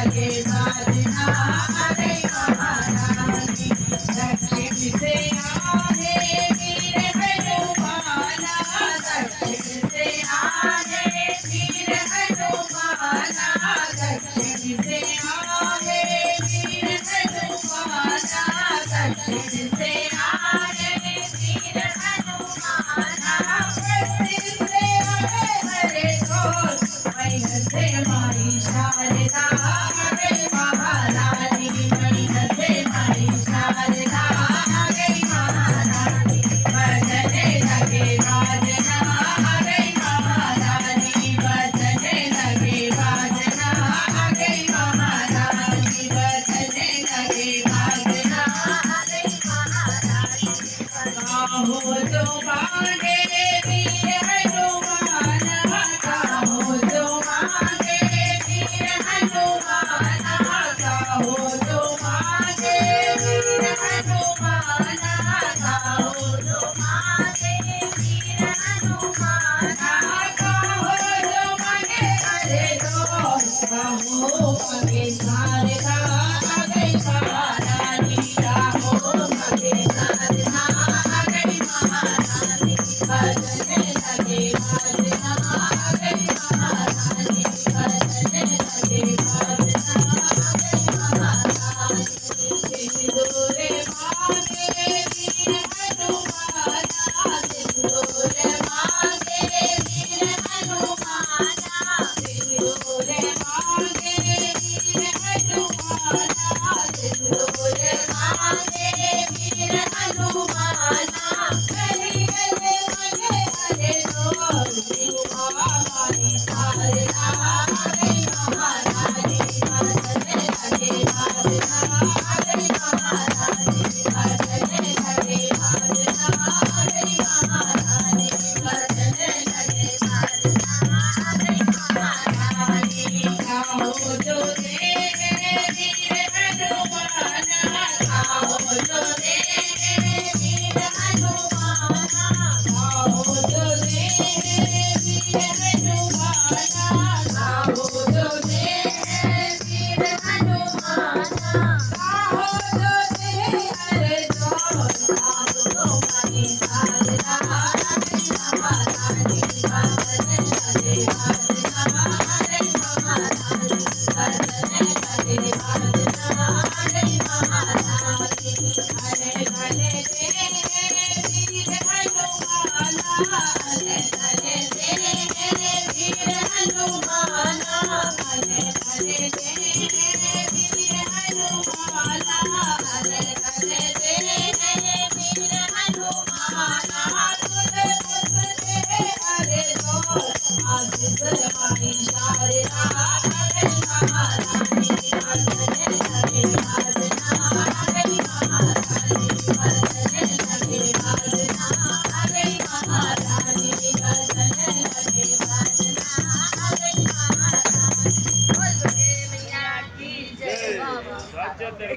लगे बाजना अरे महारानी दक्षिण से आए वीर हनुमाना दक्षिण से आए वीर हनुमाना दक्षिण से आए वीर हनुमाना दक्षिण से आए वीर हनुमाना पश्चिम से आए हरे घोर मैहर से माई शारदा गई महारानी मैहर से माई शारदा गई महारानी बजने लगे बाजना गई महारानी बजने लगे बाजना गई महारानी बजने लगे बाजना गई महारानी काहो जो मांगे वीर हनुमान काहो जो मांगे वीर हनुमान काहो जो मांगे वीर हनुमान काहो जो मांगे वीर हनुमान काहो जो मांगे हरे दोष काहो मांगे शारदा गई महारानी काहो मांगे शारदा गई महारानी बजने लगे बाजना गई महारानी बजने लगे बाजना गई महारानी सिंदूरे मांगे वीर हनुमाना सिंदूरे मांगे वीर हनुमाना सिंदूरे मांगे वीर हनुमाना सिंदूरे मांगे वीर हनुमाना गली गली मगे हरे दोष माई शारदा गई महारानी बजने लगे बाजना गई महारानी बजने लगे बाजना गई महारानी बजने लगे बाजना गई महारानी काहो जो दे वीर हनुमान काहो जो दे वीर हनुमान काहो जो दे वीर हनुमान काहो जो दे वीर हनुमान काहो जो दे हरे दोष काहो माई शारदा गई महारानी बजने लगे बाजना गई महारानी बजने लगे बाजना गई महारानी हरे भले दे वीर हनुमान हरे भले दे वीर हनुमान हरे भले दे